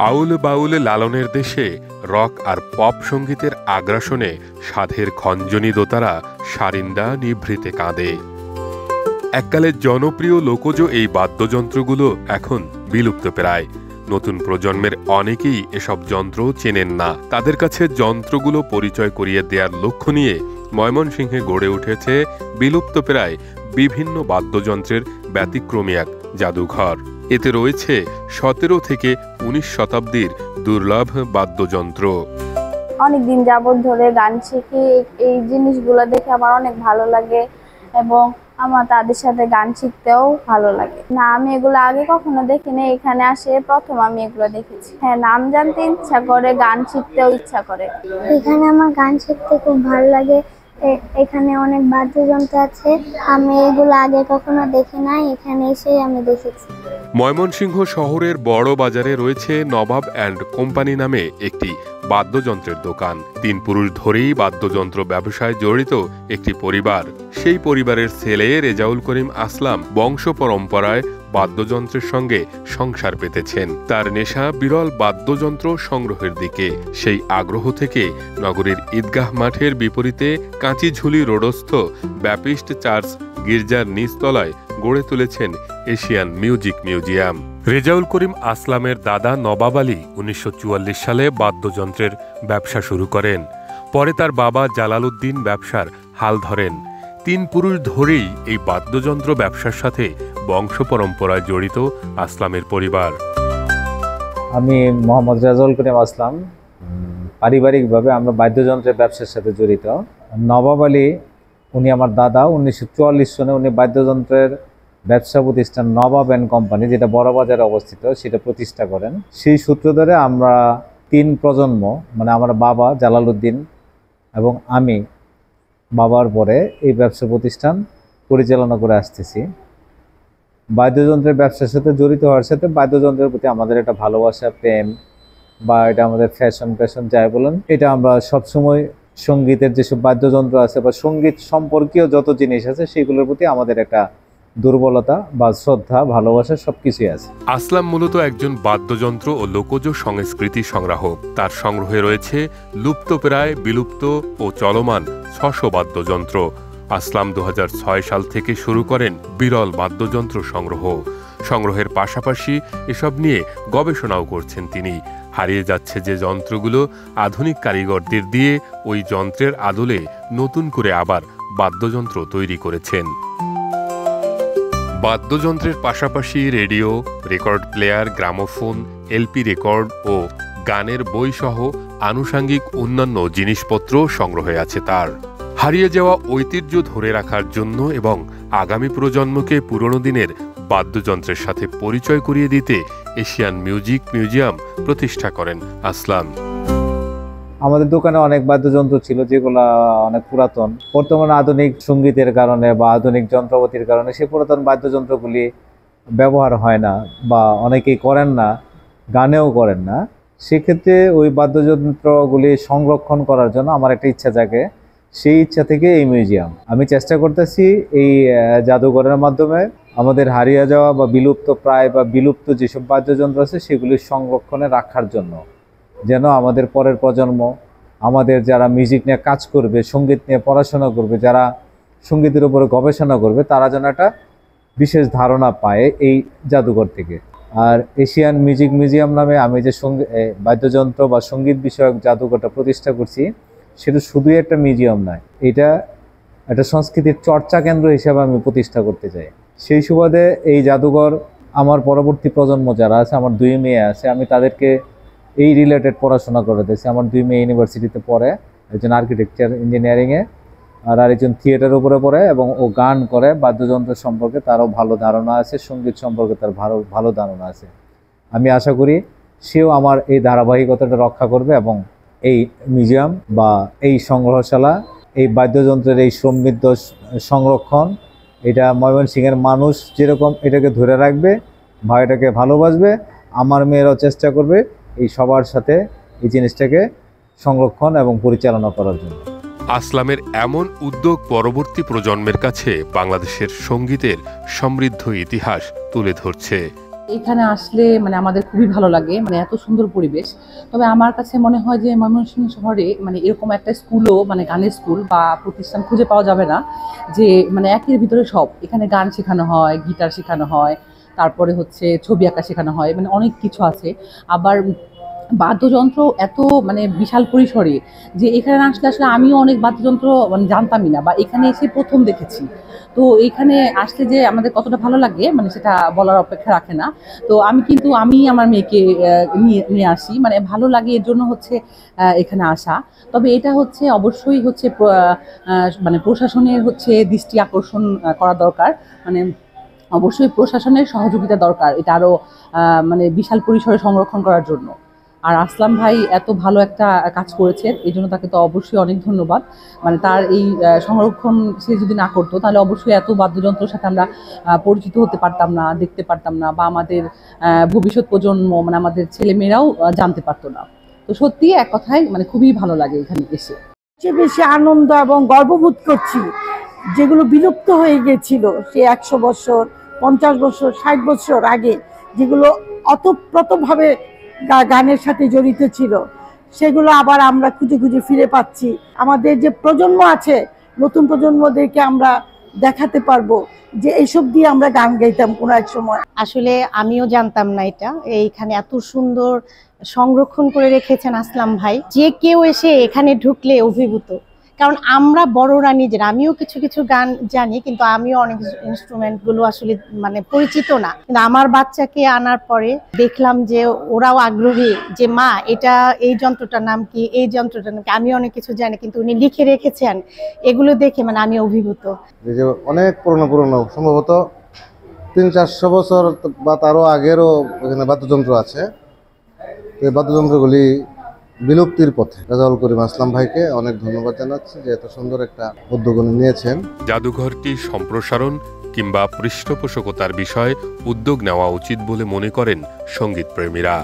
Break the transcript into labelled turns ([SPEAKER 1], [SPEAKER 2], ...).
[SPEAKER 1] আউল বাউল লালনের দেশে রক আর পপ সঙ্গীতের আগ্রাসনে সাধের খঞ্জনী দোতারা সারিন্দা নিভৃতে কাঁদে। এককালে জনপ্রিয় লোকজ এই বাদ্যযন্ত্রগুলো এখন বিলুপ্ত প্রায়। নতুন প্রজন্মের অনেকেই এসব যন্ত্র চেনেন না। তাদের কাছে যন্ত্রগুলো পরিচয় করিয়ে দেওয়ার লক্ষ্য নিয়ে ময়মনসিংহে গড়ে উঠেছে বিলুপ্ত প্রায় বিভিন্ন বাদ্যযন্ত্রের ব্যতিক্রমী এক জাদুঘর। এতে রয়েছে 17 থেকে 19 শতাব্দীর দুর্লভ বাদ্যযন্ত্র।
[SPEAKER 2] অনেকদিন যাবত ধরে গান শিখি, এই জিনিসগুলো দেখে আমার অনেক ভালো লাগে এবং আমার তাদের সাথে গান শিখতেও ভালো লাগে। না, আমি এগুলো আগে কখনো দেখিনি, এখানে আসে প্রথম আমি এগুলো দেখেছি। হ্যাঁ, নাম জানতে ইচ্ছা করে, গান শিখতেও ইচ্ছা করে।
[SPEAKER 3] এখানে আমার গান শিখতে খুব ভালো লাগে। এখানে অনেক বাদ্যযন্ত্র আছে, আমি এগুলো আগে কখনো দেখি নাই, এখানে এসে আমি দেখেছি।
[SPEAKER 1] ময়মনসিংহ শহরের বড় বাজারে রয়েছে নবাব অ্যান্ড কোম্পানি নামে একটি বাদ্যযন্ত্রের দোকান। 3 পুরুষ ধরেই বাদ্যযন্ত্র ব্যবসায় জড়িত একটি পরিবার। সেই পরিবারের ছেলে রেজাউল করিম আসলাম বংশ পরম্পরায় বাদ্যযন্ত্রের সঙ্গে সংসার পেতেছেন। তার নেশা বিরল বাদ্যযন্ত্র সংগ্রহের দিকে। সেই আগ্রহ থেকে নগরীর ঈদগাহ মাঠের বিপরীতে কাঁচিঝুলি রোডস্থ ব্যাপিস্ট চার্চ গির্জার নিচতলায় গড়ে তুলেছেন Asian music museum. Rezaul Karim আসলামের দাদা নবাব আলী 1944 সালে বাদ্যযন্ত্রের ব্যবসা শুরু করেন। পরে তার বাবা জালালউদ্দিন ব্যবসার হাল ধরেন। 3 পুরুষ ধরেই এই বাদ্যযন্ত্র ব্যবসার সাথে বংশ পরম্পরায় জড়িত আসলামের পরিবার।
[SPEAKER 4] আমি মোহাম্মদ রেজাউল করিম আসলাম। পারিবারিকভাবে আমরা বাদ্যযন্ত্রের ব্যবসার সাথে জড়িত। নবাব আলী উনি আমার দাদা। 1944 সনে উনি বাদ্যযন্ত্রের ব্যবসা প্রতিষ্ঠান নবাব অ্যান্ড কোম্পানি, যেটা বড় বাজারে অবস্থিত, সেটা প্রতিষ্ঠা করেন। সেই সূত্র ধরে আমরা 3 প্রজন্ম, মানে আমার বাবা জালালউদ্দিন এবং আমি বাবার পরে এই ব্যবসা প্রতিষ্ঠান পরিচালনা করে আসতেছি। বাদ্যযন্ত্রের ব্যবসার সাথে জড়িত হওয়ার সাথে বাদ্যযন্ত্রের প্রতি আমাদের একটা ভালোবাসা, প্রেম, বা এটা আমাদের ফ্যাশন যাই বলেন, এটা আমরা সবসময় সঙ্গীতের যেসব বাদ্যযন্ত্র আছে বা সঙ্গীত সম্পর্কীয় যত জিনিস আছে সেগুলোর প্রতি আমাদের একটা দুর্বলতা বা শ্রদ্ধা, ভালোবাসা সবকিছুই আছে।
[SPEAKER 1] আসলাম মূলত একজন বাদ্যযন্ত্র ও লোকজ সংস্কৃতি সংগ্রাহক। তার সংগ্রহে রয়েছে লুপ্তপ্রায়, বিলুপ্ত ও চলমান 600 বাদ্যযন্ত্র। আসলাম 2006 সাল থেকে শুরু করেন বিরল বাদ্যযন্ত্র সংগ্রহের পাশাপাশি এসব নিয়ে গবেষণাও করছেন তিনি। হারিয়ে যাচ্ছে যে যন্ত্রগুলো আধুনিক কারিগরদের দিয়ে ওই যন্ত্রের আদলে নতুন করে আবার বাদ্যযন্ত্র তৈরি করেছেন। বাদ্যযন্ত্রের পাশাপাশি radio, record player, gramophone, LP record ও গানের বই সহ আনুষাঙ্গিক অন্যান্য জিনিসপত্র সংগ্রহে আছে তার। হারিয়ে যাওয়া ঐতিহ্য ধরে রাখার জন্য এবং আগামী প্রজন্মকে পুরনো দিনের বাদ্যযন্ত্রের সাথে পরিচয় করিয়ে দিতে এশিয়ান মিউজিক মিউজিয়াম প্রতিষ্ঠা করেন আসলাম।
[SPEAKER 4] আমাদের দোকানে অনেক বাদ্যযন্ত্র ছিল যেগুলো অনেক পুরাতন। বর্তমানে আধুনিক সঙ্গীতের কারণে বা আধুনিক যন্ত্রপাতির কারণে সেই পুরাতন বাদ্যযন্ত্রগুলি ব্যবহার হয় না বা অনেকেই করেন না, গানেও করেন না। সেক্ষেত্রে ওই বাদ্যযন্ত্রগুলি সংরক্ষণ করার জন্য আমার একটা ইচ্ছা জাগে। সেই ইচ্ছা থেকে এই মিউজিয়াম আমি চেষ্টা করতেছি এই জাদুঘরের মাধ্যমে আমাদের হারিয়ে যাওয়া বা বিলুপ্ত প্রায় বা বিলুপ্ত যেসব বাদ্যযন্ত্র আছে সেগুলি সংরক্ষণে রাখার জন্য, যেন আমাদের পরের প্রজন্ম, আমাদের যারা মিউজিক নিয়ে কাজ করবে, সঙ্গীত নিয়ে পড়াশোনা করবে, যারা সঙ্গীতের উপরে গবেষণা করবে, তারা যেন একটা বিশেষ ধারণা পায় এই জাদুঘর থেকে। আর এশিয়ান মিউজিক মিউজিয়াম নামে আমি যে বাদ্যযন্ত্র বা সঙ্গীত বিষয়ক জাদুঘরটা প্রতিষ্ঠা করছি, সেটা শুধুই একটা মিউজিয়াম নয়, এটা একটা সংস্কৃতির চর্চা কেন্দ্র হিসেবে আমি প্রতিষ্ঠা করতে চাই। সেই সুবাদে এই জাদুঘর আমার পরবর্তী প্রজন্ম যারা আছে, আমার 2 মেয়ে আছে, আমি তাদেরকে এই রিলেটেড পড়াশোনা করে দিয়েছি। আমার 2 মেয়ে ইউনিভার্সিটিতে পড়ে, একজন আর্কিটেকচার ইঞ্জিনিয়ারিংয়ে আর আরেকজন থিয়েটার উপরে পড়ে এবং ও গান করে। বাদ্যযন্ত্র সম্পর্কে তারও ভালো ধারণা আছে, সঙ্গীত সম্পর্কে তার ভালো ধারণা আছে। আমি আশা করি সেও আমার এই ধারাবাহিকতাটা রক্ষা করবে এবং এই মিউজিয়াম বা এই সংগ্রহশালা, এই বাদ্যযন্ত্রের এই সমৃদ্ধ সংরক্ষণ, এটা ময়মনসিংহের মানুষ যেরকম এটাকে ধরে রাখবে বা এটাকে ভালোবাসবে, আমার মেয়েরাও চেষ্টা করবে এই সবার সাথে এই জিনিসটাকে সংরক্ষণ এবং পরিচালনা করার জন্য।
[SPEAKER 1] আসলামের এমন উদ্যোগ পরবর্তী প্রজন্মের কাছে বাংলাদেশের সঙ্গীতের সমৃদ্ধ ইতিহাস তুলে ধরছে।
[SPEAKER 5] এখানে আসলে মানে আমাদের খুবই ভালো লাগে, মানে এত সুন্দর পরিবেশ। তবে আমার কাছে মনে হয় যে ময়মনসিংহ শহরে মানে এরকম একটা স্কুলও, মানে গানের স্কুল বা প্রতিষ্ঠান খুঁজে পাওয়া যাবে না যে মানে একের ভিতরে সব। এখানে গান শেখানো হয়, গিটার শেখানো হয়, তারপরে হচ্ছে ছবি আঁকা শেখানো হয়, মানে অনেক কিছু আছে। আবার বাদ্যযন্ত্র এত মানে বিশাল পরিসরে যে এখানে আসলে আসলে আমিও অনেক বাদ্যযন্ত্র মানে জানতামই না, বা এখানে এসে প্রথম দেখেছি। তো এখানে আসলে যে আমাদের কতটা ভালো লাগে মানে সেটা বলার অপেক্ষা রাখে না। তো আমি আমার মেয়েকে নিয়ে নিয়ে আসি, মানে ভালো লাগে এর জন্য হচ্ছে এখানে আসা। তবে এটা হচ্ছে অবশ্যই হচ্ছে মানে প্রশাসনের হচ্ছে দৃষ্টি আকর্ষণ করা দরকার। মানে অবশ্যই প্রশাসনের সহযোগিতা দরকার এটা আরো মানে বিশাল পরিসরে সংরক্ষণ করার জন্য। আর আসলাম ভাই এত ভালো একটা কাজ করেছে, এই জন্য তাকে তো অবশ্যই অনেক ধন্যবাদ। মানে তার এই সংরক্ষণ সে যদি না করতো তাহলে অবশ্যই এত বাদ্যযন্ত্রের সাথে আমরা পরিচিত হতে পারতাম না, দেখতে পারতাম না, বা আমাদের ভবিষ্যৎ প্রজন্ম মানে আমাদের ছেলেমেয়েরাও জানতে পারতো না। তো সত্যি এক কথায় মানে খুবই ভালো লাগে এখানে এসে।
[SPEAKER 6] সবচেয়ে বেশি আনন্দ এবং গর্ববোধ করছি যেগুলো বিলুপ্ত হয়ে গেছিল সে 100 বছর, 50 বছর, 60 বছর আগে, যেগুলো অতপ্রতভাবে গানের সাথে জড়িত ছিল, সেগুলো আবার আমরা খুঁজে খুঁজে ফিরে পাচ্ছি। আমাদের যে প্রজন্ম আছে, নতুন প্রজন্মদেরকে আমরা দেখাতে পারবো যে এইসব দিয়ে আমরা গান গাইতাম কোনো এক সময়।
[SPEAKER 7] আসলে আমিও জানতাম না এটা, এইখানে এত সুন্দর সংরক্ষণ করে রেখেছেন আসলাম ভাই। যে কেউ এসে এখানে ঢুকলে অভিভূত, কারণ আমরা বড়রা নিজেরা, আমিও কিছু কিছু গান জানি কিন্তু আমিও অনেক ইনস্ট্রুমেন্ট গুলো আসলে মানে পরিচিত না। কিন্তু আমার বাচ্চাকে আনার পরে দেখলাম যে ওরাও আগ্রহী যে মা এটা এই যন্ত্রটার নাম কি, এই যন্ত্রটার নাম কি। আমি অনেক কিছু জানি কিন্তু উনি লিখে রেখেছেন, এগুলো দেখে মানে আমি অভিভূত।
[SPEAKER 8] এই যে অনেক পুরনো সম্ভবত 300-400 বছর বা তারও আগেরও এখানে বাদ্যযন্ত্র আছে। এই বাদ্যযন্ত্রগুলি বিলুপ্তির পথে। রেজাউল করিম আসলাম ভাইকে অনেক ধন্যবাদ জানাচ্ছি যে এত সুন্দর একটা উদ্যোগ উনি নিয়েছেন।
[SPEAKER 1] জাদুঘরটি সম্প্রসারণ কিংবা পৃষ্ঠপোষকতার বিষয়ে উদ্যোগ নেওয়া উচিত বলে মনে করেন সঙ্গীত প্রেমীরা।